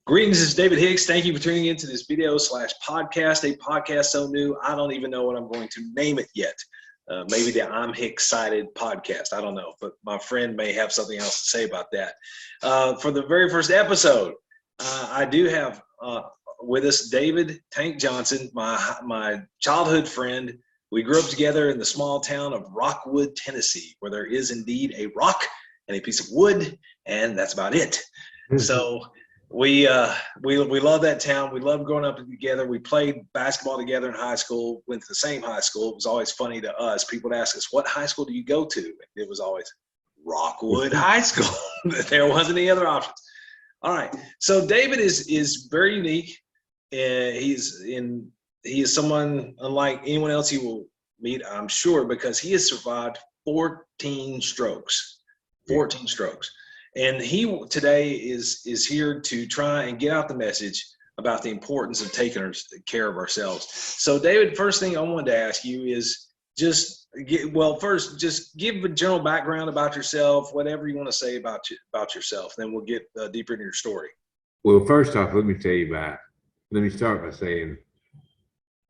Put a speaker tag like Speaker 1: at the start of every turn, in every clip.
Speaker 1: Greetings, this is David Hicks. Thank you for tuning into this video slash podcast, a podcast so new, I don't even know what I'm going to name it yet. Maybe the I'm Hick-sided podcast. I don't know, but my friend may have something else to say about that. For the very first episode, I do have with us David Tank Johnson, my childhood friend. We grew up together in the small town of Rockwood, Tennessee, where there is indeed a rock and a piece of wood, and that's about it. So we love that town. We loved growing up together. We played basketball together in high school, went to the same high school. It was always funny to us. People would ask us, what high school do you go to? It was always Rockwood High School. There wasn't any other options. All right. So David is very unique. He is someone unlike anyone else you will meet, I'm sure, because he has survived 14 strokes. 14 strokes. And he today is here to try and get out the message about the importance of taking care of ourselves. So David, first thing I wanted to ask you is just give a general background about yourself, whatever you want to say about yourself. Then we'll get deeper into your story.
Speaker 2: Well, first off, let me start by saying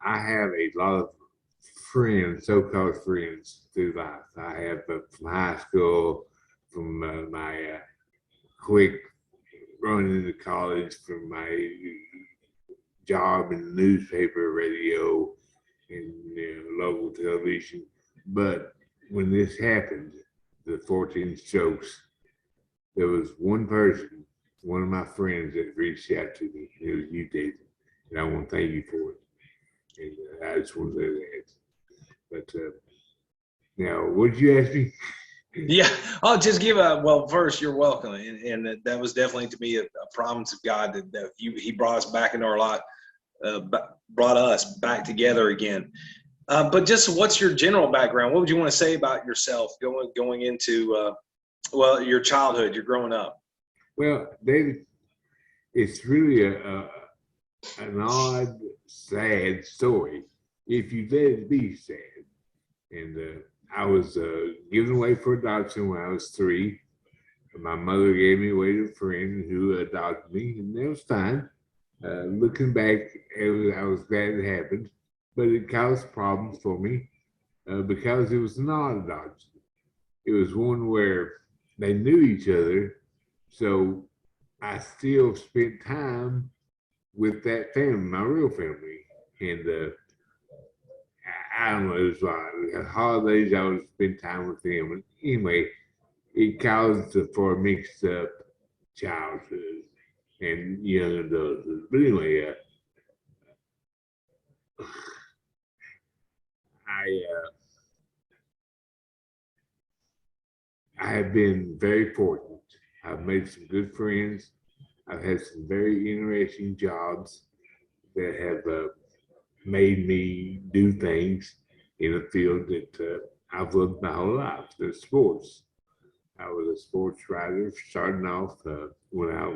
Speaker 2: I have a lot of friends, so-called friends through life. I have from high school, from my quick run into college, from my job in the newspaper, radio, and local television. But when this happened, the 14 strokes, there was one person, one of my friends that reached out to me. It was you, David, and I want to thank you for it. And I just want to say that. But now, what did you ask me?
Speaker 1: Yeah, I'll just give first, you're welcome. And that was definitely to me a promise of God that he brought us back into our lot, brought us back together again. But just what's your general background? What would you want to say about yourself going into, your childhood, your growing up?
Speaker 2: Well, David, it's really an odd, sad story if you let it be sad. And I was given away for adoption when I was 3. My mother gave me away to a friend who adopted me, and that was fine. Looking back, I was glad it happened, but it caused problems for me because it was not adoption. It was one where they knew each other, so I still spent time with that family, my real family, and I don't know, it was like holidays, I would spend time with them. And anyway, it caused for a mixed up childhood and young adulthood. But anyway, I have been very fortunate. I've made some good friends. I've had some very interesting jobs that have made me do things in a field that I've loved my whole life, the sports. I was a sports writer starting off when I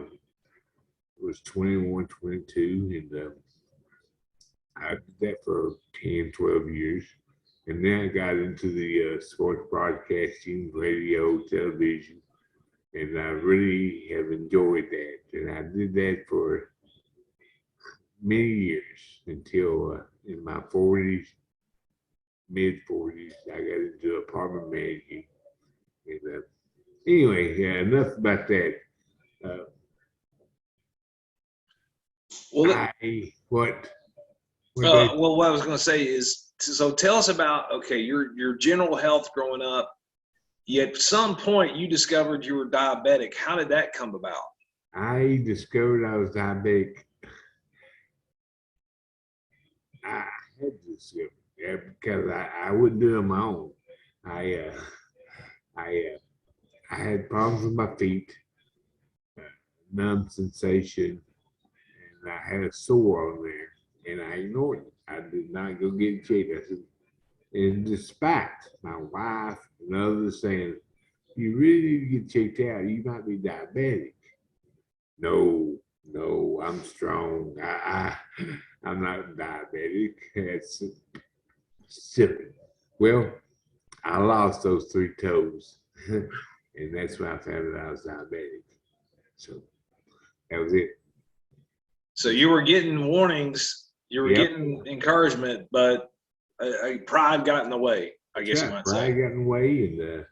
Speaker 2: was 21, 22, and I did that for 10, 12 years. And then I got into the sports broadcasting, radio, television, and I really have enjoyed that. And I did that for many years until in my 40s, mid 40s, I got into apartment managing. And anyway, enough about that.
Speaker 1: What I was going to say is, so tell us about your general health growing up. Yet at some point you discovered you were diabetic. How did that come about?
Speaker 2: I discovered I was diabetic. I had to discover that because I wouldn't do it on my own. I had problems with my feet, numb sensation, and I had a sore on there, and I ignored it. I did not go get it checked. I said, and despite my wife and others saying, you really need to get checked out, you might be diabetic. No, I'm strong. I'm not diabetic. That's silly. Well, I lost those 3 toes, and that's when I found out I was diabetic. So that was it.
Speaker 1: So you were getting warnings, you were getting encouragement, but pride got in the way, I guess you might say.
Speaker 2: Pride got in the way,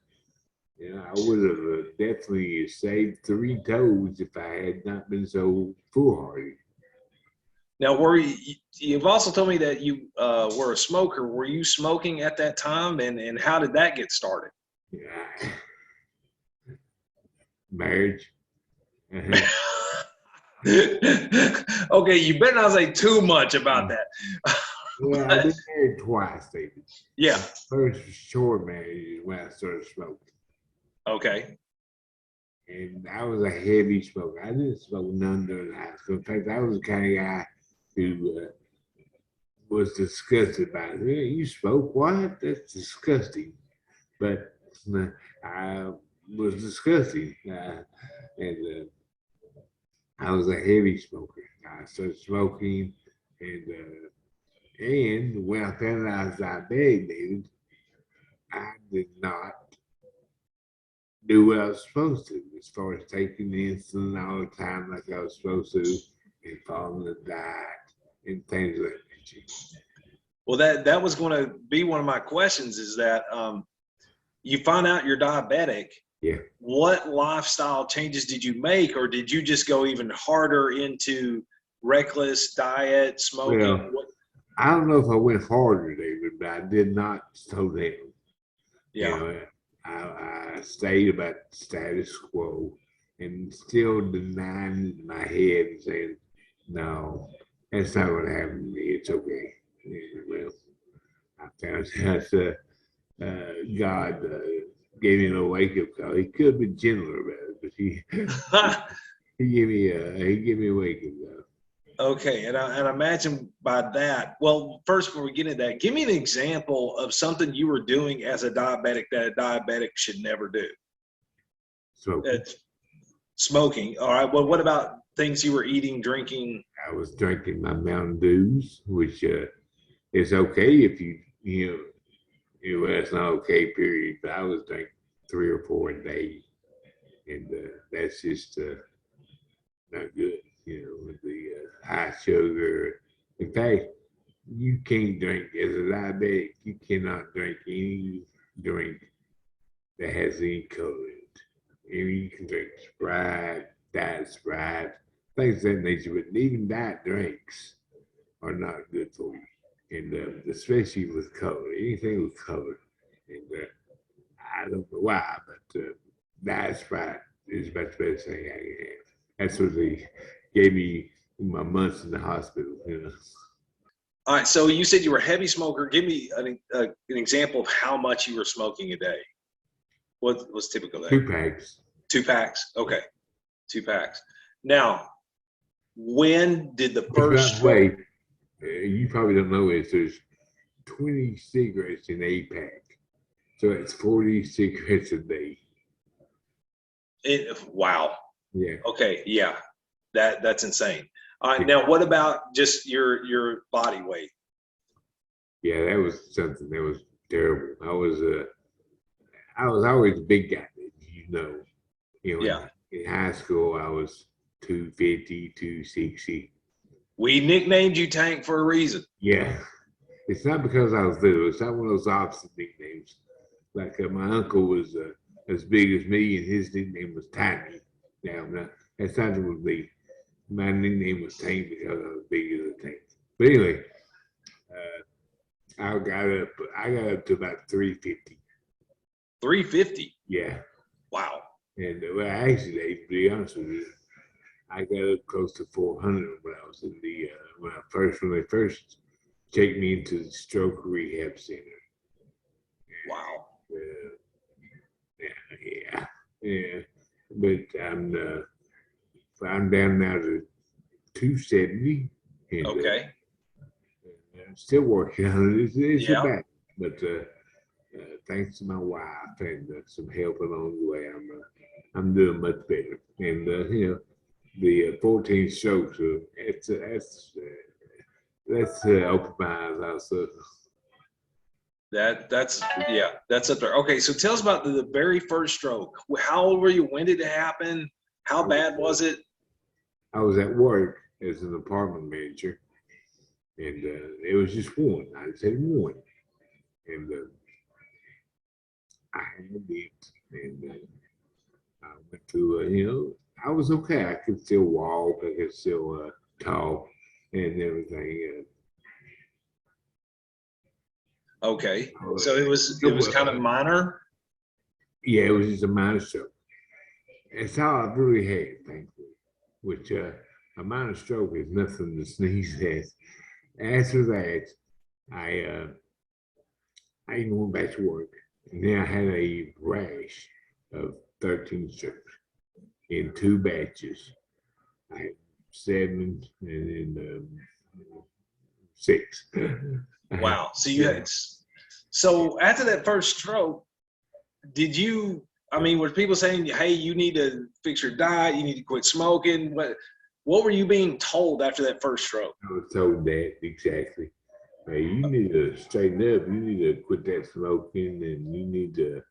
Speaker 2: and I would have definitely saved 3 toes if I had not been so foolhardy.
Speaker 1: Now, you've also told me that you were a smoker. Were you smoking at that time, and how did that get started?
Speaker 2: Yeah. Marriage.
Speaker 1: Okay, you better not say too much about that.
Speaker 2: Well, I've been married twice, David.
Speaker 1: Yeah.
Speaker 2: First short marriage is when I started smoking.
Speaker 1: Okay.
Speaker 2: And I was a heavy smoker. I didn't smoke none during high school. In fact, I was the kind of guy who was disgusted by it. Yeah, you smoke? What? That's disgusting. But I was disgusting. And I was a heavy smoker. I started smoking, and when I found out I was diabetic, David, I did not do what I was supposed to, as far as taking the insulin all the time like I was supposed to, and following the diet and things of that nature.
Speaker 1: Well, that was going to be one of my questions. Is that you find out you're diabetic?
Speaker 2: Yeah.
Speaker 1: What lifestyle changes did you make, or did you just go even harder into reckless diet, smoking?
Speaker 2: Well, I don't know if I went harder, David, but I did not slow down.
Speaker 1: Yeah.
Speaker 2: I stayed about status quo and still denying my head and saying, no, that's not what happened to me. It's okay. And, well, I found out God gave me a wake-up call. He could have been gentler about it, but he gave me a wake-up call.
Speaker 1: Okay, and I imagine by that, well, first before we get into that, give me an example of something you were doing as a diabetic that a diabetic should never do.
Speaker 2: Smoking.
Speaker 1: Smoking. All right. Well, what about things you were eating, drinking?
Speaker 2: I was drinking my Mountain Dews, which is okay if it's not okay, period. But I was drinking 3 or 4 a day, and that's just not good. With the high sugar. In fact, you can't drink as a diabetic. You cannot drink any drink that has any color in it. You can drink Sprite, Diet Sprite, things of that nature, but even diet drinks are not good for you. And especially with color, anything with color. And I don't know why, but Diet Sprite is about the best thing I can have. That's what they gave me my months in the hospital.
Speaker 1: All right. So you said you were a heavy smoker. Give me an example of how much you were smoking a day. What was typical day?
Speaker 2: 2 packs.
Speaker 1: 2 packs. Okay. 2 packs. Now, when did the first
Speaker 2: stroke? You probably don't know this. There's 20 cigarettes in 8 pack. So it's 40 cigarettes a day.
Speaker 1: Wow.
Speaker 2: Yeah.
Speaker 1: Okay. Yeah. That's insane. All right. Now, what about just your body weight?
Speaker 2: Yeah, that was something that was terrible. I was always a big guy,
Speaker 1: Yeah.
Speaker 2: In high school, I was 250, 260.
Speaker 1: We nicknamed you Tank for a reason.
Speaker 2: Yeah. It's not because I was little. It's not one of those opposite nicknames. Like my uncle was as big as me, and his nickname was Tiny. Now, that's not what me. My nickname was Tank because I was big as a tank. But anyway, I got up to about 350.
Speaker 1: 350?
Speaker 2: Yeah.
Speaker 1: Wow.
Speaker 2: And actually, to be honest with you, I got up close to 400 when I was in when they first take me into the stroke rehab center.
Speaker 1: Wow.
Speaker 2: Yeah. But I'm down now to 270. And,
Speaker 1: okay.
Speaker 2: I'm still working on it. It's
Speaker 1: yeah.
Speaker 2: a battle, but thanks to my wife and some help along the way, I'm doing much better. And the 14 strokes, that's opened my eyes also.
Speaker 1: That's up there. Okay, so tell us about the very first stroke. How old were you? When did it happen? How bad was it?
Speaker 2: I was at work as an apartment manager, and it was just one. I just had one, and I had it, and I went to I was okay. I could still walk. I could still talk and everything.
Speaker 1: Okay, so it was kind of minor.
Speaker 2: Yeah, it was just a minor stroke. It's all I've really had, thankfully. Which a minor stroke is nothing to sneeze at. After that, I even went back to work, and then I had a rash of 13 strokes in 2 batches. I had 7 and then 6.
Speaker 1: Wow. So after that first stroke, I mean, were people saying, hey, you need to fix your diet, you need to quit smoking? What were you being told after that first stroke?
Speaker 2: I was told that exactly. Hey, you need to straighten up. You need to quit that smoking, and you need to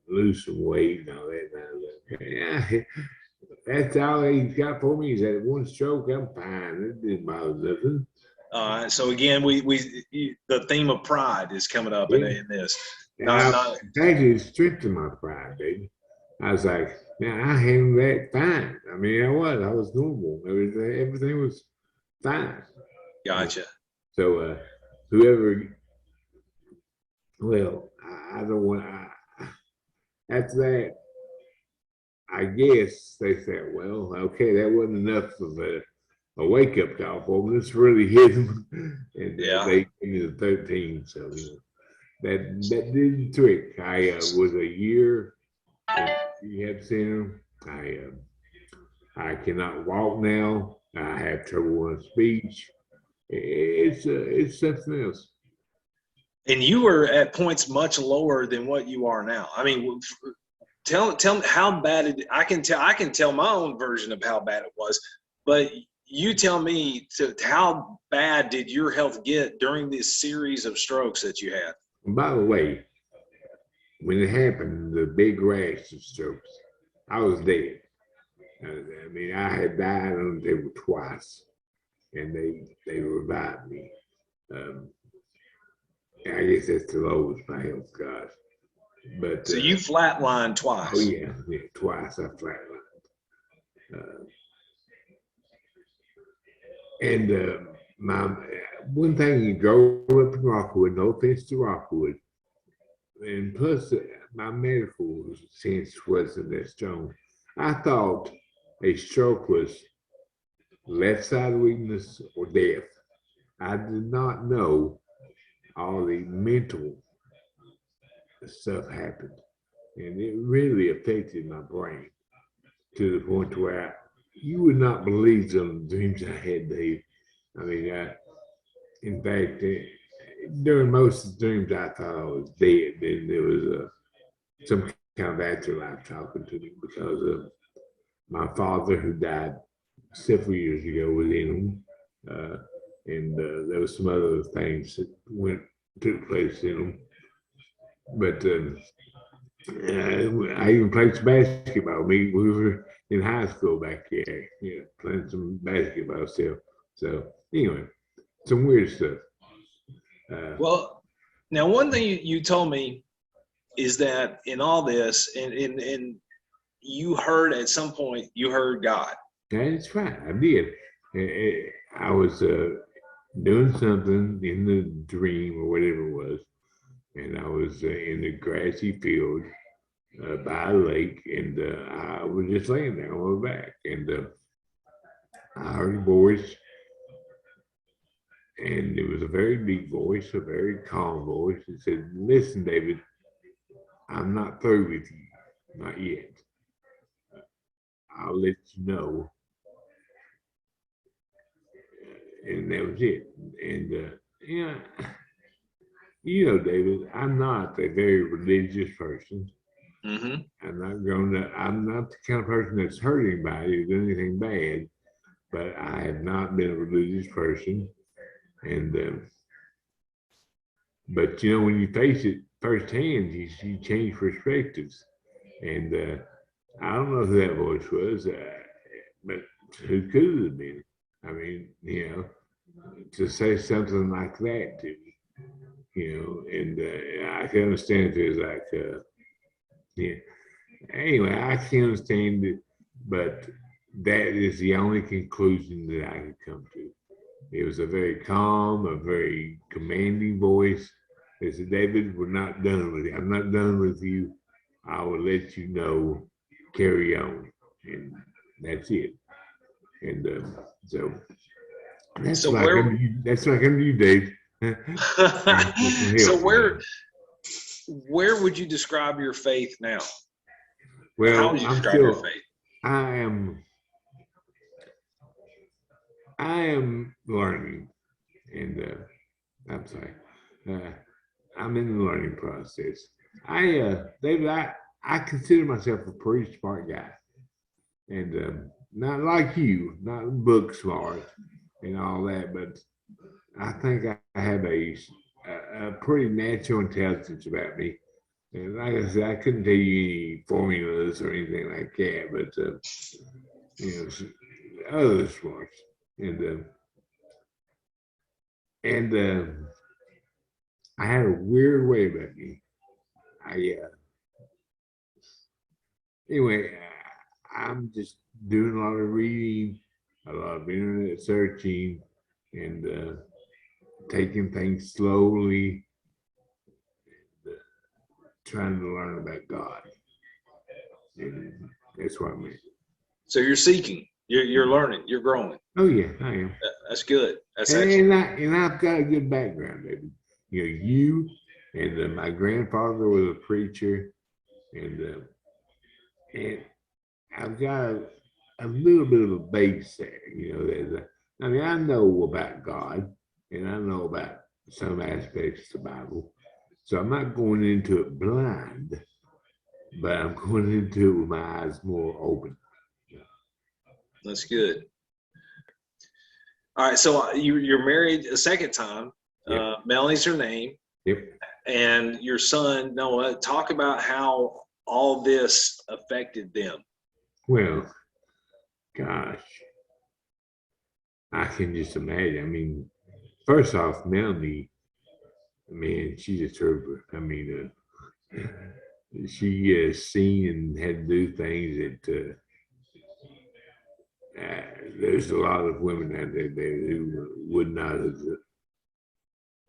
Speaker 2: lose some weight and all that. And yeah, that's all he's got for me. Is that one stroke, I'm fine. It didn't bother nothing.
Speaker 1: So again, the theme of pride is coming up in this.
Speaker 2: Actually strengthened my pride, baby. I was like, man, I handled that fine. I mean, I was normal. Everything was fine.
Speaker 1: Gotcha.
Speaker 2: So whoever, well, I don't want. After that, I guess they said, well, okay, that wasn't enough of a wake up call for them. This really hit them, and they gave me the 13. So that did the trick. I was a year in rehab center. I cannot walk now. I have trouble with speech. It's something else.
Speaker 1: And you were at points much lower than what you are now. I mean, tell me how bad I can tell my own version of how bad it was, but you tell me how bad did your health get during this series of strokes that you had?
Speaker 2: And by the way, when it happened, the big rash of strokes, I was dead. I mean, I had died on the table twice, and they revived me. I guess that's the lowest my health got. But
Speaker 1: so you flatlined twice.
Speaker 2: Oh yeah, twice I flatlined. And my one thing, you drove up in Rockwood. No offense to Rockwood, and plus my medical sense wasn't that strong. I thought a stroke was left side weakness or death. I did not know all the mental stuff happened, and it really affected my brain to the point where you would not believe some of the dreams I had, Dave. I mean, in fact, during most of the dreams, I thought I was dead. Then there was some kind of afterlife talking to me because of my father, who died several years ago, was in them. And there was some other things that took place in them. But I even played some basketball. We were in high school back there, playing some basketball still. So anyway, some weird stuff.
Speaker 1: Well, now one thing you told me is that in all this, and you heard at some point, you heard God.
Speaker 2: That's right, I did. I was doing something in the dream or whatever it was, and I was in the grassy field by a lake, and I was just laying there on my back, and I heard a voice, and it was a very deep voice, a very calm voice. It said, "Listen, David, I'm not through with you, not yet. I'll let you know." And that was it. And David, I'm not a very religious person.
Speaker 1: Mm-hmm.
Speaker 2: I'm not the kind of person that's hurt anybody or done anything bad, but I have not been a religious person. And but when you face it firsthand, you change perspectives. And I don't know who that voice was, but who could it have been? I mean, to say something like that to me, and I can understand if it's like, yeah. Anyway, I can understand it, but that is the only conclusion that I could come to. It was a very calm, a very commanding voice. They said, David, we're not done with you. I'm not done with you. I will let you know, carry on. And that's it. And so that's
Speaker 1: So
Speaker 2: why I come
Speaker 1: where
Speaker 2: to you. That's why I come to you, Dave.
Speaker 1: so
Speaker 2: Help,
Speaker 1: where would you describe your faith now? How
Speaker 2: Well,
Speaker 1: would you describe your faith?
Speaker 2: I am learning, and I'm sorry, uh, I'm in the learning process. David, I consider myself a pretty smart guy, and not like you, not book smart and all that, but I think I have a pretty natural intelligence about me. And like I said, I couldn't tell you any formulas or anything like that, but other smarts, and and I had a weird way about me. I Anyway, I'm just doing a lot of reading, a lot of internet searching, and taking things slowly, trying to learn about God. And that's what I mean.
Speaker 1: So you're seeking, you're learning, you're growing.
Speaker 2: Oh yeah, I am.
Speaker 1: That's good. That's excellent.
Speaker 2: And I've got a good background, baby. You and my grandfather was a preacher, and I've got a little bit of a base there. I mean, I know about God, and I know about some aspects of the Bible, so I'm not going into it blind, but I'm going into it with my eyes more open.
Speaker 1: That's good. All right. So you're married a second time.
Speaker 2: Yep.
Speaker 1: Melanie's her name.
Speaker 2: Yep.
Speaker 1: And your son, Noah, talk about how all this affected them.
Speaker 2: Well, gosh, I can just imagine. I mean, first off, Melanie, man, she's a trooper. I mean, she has seen and had to do things that there's a lot of women out there who would not have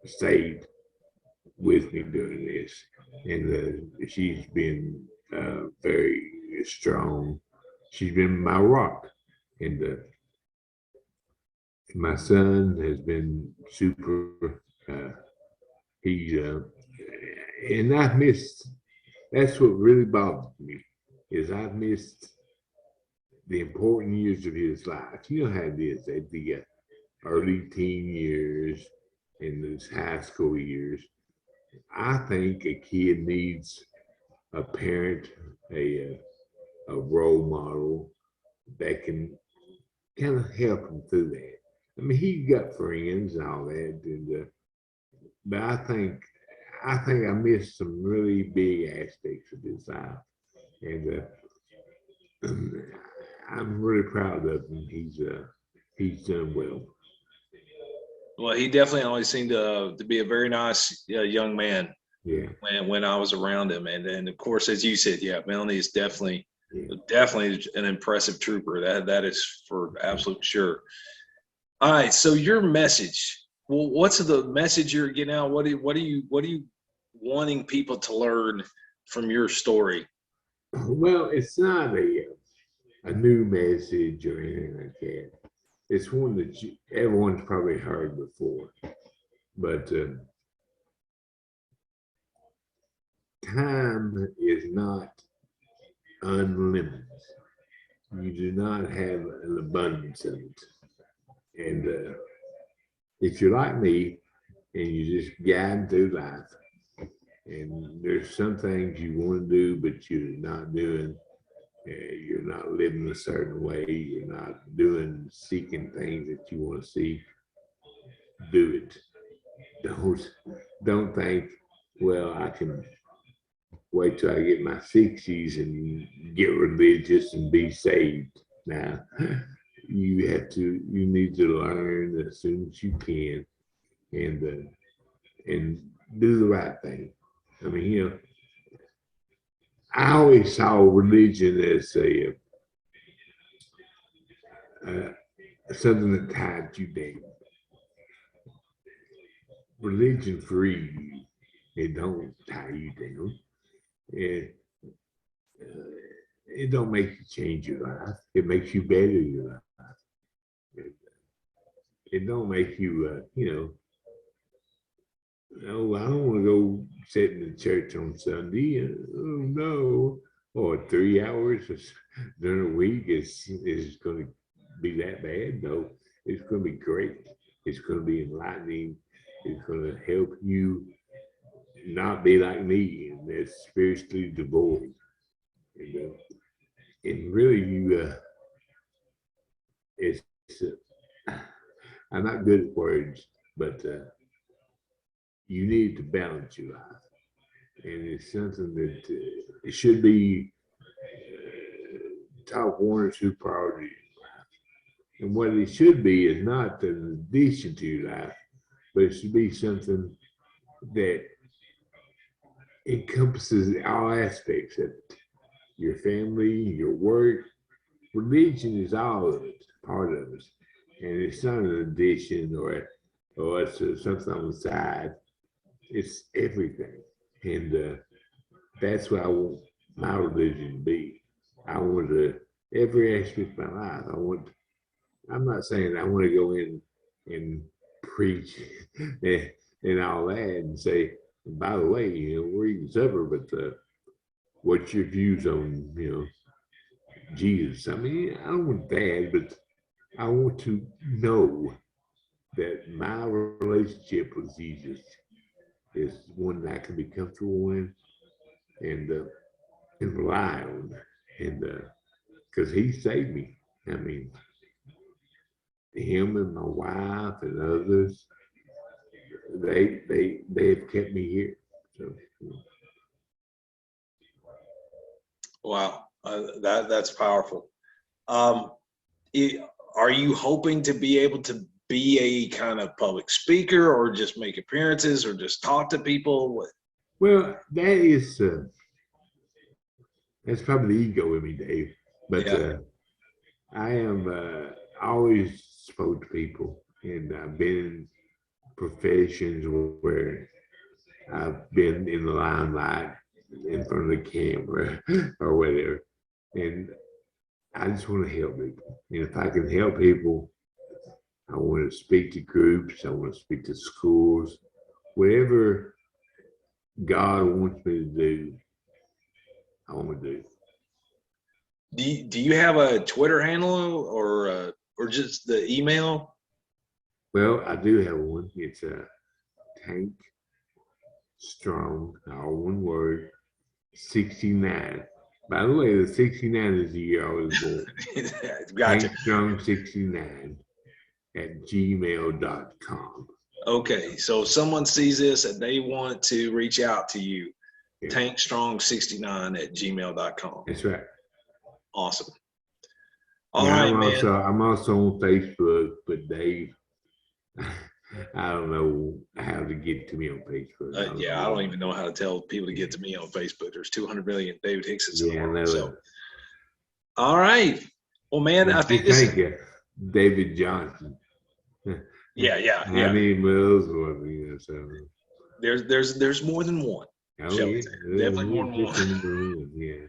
Speaker 2: stayed with me doing this. And she's been very strong. She's been my rock. And my son has been super. He's and I've missed. That's what really bothers me is I've missed the important years of his life. You know how it is at the early teen years and those high school years. I think a kid needs a parent, a role model that can kind of help him through that. I mean, he got friends and all that, but I think I missed some really big aspects of his life, and I'm really proud of him. He's done well.
Speaker 1: Well, he definitely always seemed to be a very nice young man.
Speaker 2: Yeah.
Speaker 1: When I was around him, and of course, as you said, yeah, Melanie is definitely an impressive trooper. That is for absolute sure. All right, so your message. Well, what's the message you're getting out? What are you wanting people to learn from your story?
Speaker 2: Well, it's not a new message or anything like that. It's one that everyone's probably heard before, but time is not unlimited. You do not have an abundance of it. And if you're like me and you just guide through life, and there's some things you want to do, but you're not doing, you're not living a certain way, you're not seeking things that you want to see, do it. Don't think, well, I can wait till I get my 60s and get religious and be saved. Now, you need to learn as soon as you can, and do the right thing. I mean, I always saw religion as uh, something that tied you down. Religion frees you. It don't tie you down. It it don't make you change your life. It makes you better your life. It, it don't make you no, I don't want to go sit in the church on Sunday. Oh no, or 3 hours during the week is going to be that bad? No, it's going to be great. It's going to be enlightening. It's going to help you not be like me and that's spiritually devoid. And really, it's. I'm not good at words, but you need to balance your life, and it's something that it should be top one or two priorities. And what it should be is not an addition to your life, but it should be something that encompasses all aspects of it. Your family, your work, religion is all of it, part of it. And it's not an addition or it's something on the side. It's everything. And that's what I want my religion to be. I want every aspect of my life. I'm not saying I want to go in and preach and all that and say, by the way, we're eating supper, but what's your views on, Jesus? I mean, I don't want that, but I want to know that my relationship with Jesus is one that I can be comfortable in and rely on, and because He saved me. I mean, Him and my wife and others, they have kept me here. So.
Speaker 1: Wow, that's powerful. Are you hoping to be able to be a kind of public speaker, or just make appearances, or just talk to people?
Speaker 2: Well, that's probably the ego in me, Dave. But
Speaker 1: yeah.
Speaker 2: I am always spoke to people, and I've been in professions where I've been in the limelight in front of the camera or whatever. And I just want to help people. And if I can help people, I want to speak to groups, I want to speak to schools, whatever God wants me to do, I want to do.
Speaker 1: Do you have a Twitter handle or just the email?
Speaker 2: Well, I do have one. It's Tank Strong, all one word, 69. By the way, the 69 is the year I was born.
Speaker 1: Gotcha.
Speaker 2: Tank Strong 69 at gmail.com.
Speaker 1: Okay, so if someone sees this and they want to reach out to you, yeah. tankstrong69 at gmail.com.
Speaker 2: That's right.
Speaker 1: Awesome.
Speaker 2: All right, man. I'm also on Facebook, but Dave, I don't know how to get to me on Facebook.
Speaker 1: I don't even know how to tell people to get to me on Facebook. There's 200 million David Hicksons in the world. So. All right. Well, man, I think this is
Speaker 2: David Johnson.
Speaker 1: Yeah.
Speaker 2: I mean, so.
Speaker 1: There's more than one.
Speaker 2: Oh, yeah.
Speaker 1: Definitely more than one.
Speaker 2: Yeah.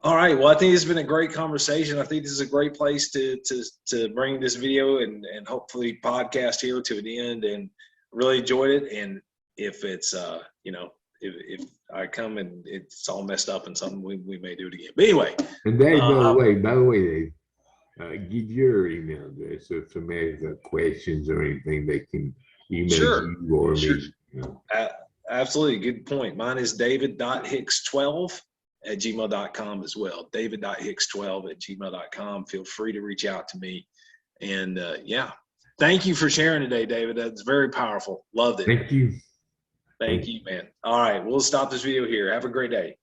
Speaker 1: All right. Well, I think it's been a great conversation. I think this is a great place to bring this video and hopefully podcast here to an end. And really enjoyed it. And if it's if I come and it's all messed up and something, we may do it again. But anyway.
Speaker 2: And Dave, by the way, Dave, give your email address so if somebody has questions or anything, they can email you or me.
Speaker 1: Absolutely. Good point. Mine is david.hicks12 at gmail.com as well. david.hicks12 at gmail.com. Feel free to reach out to me. And thank you for sharing today, David. That's very powerful. Loved it.
Speaker 2: Thank you.
Speaker 1: Thank you, man. All right. We'll stop this video here. Have a great day.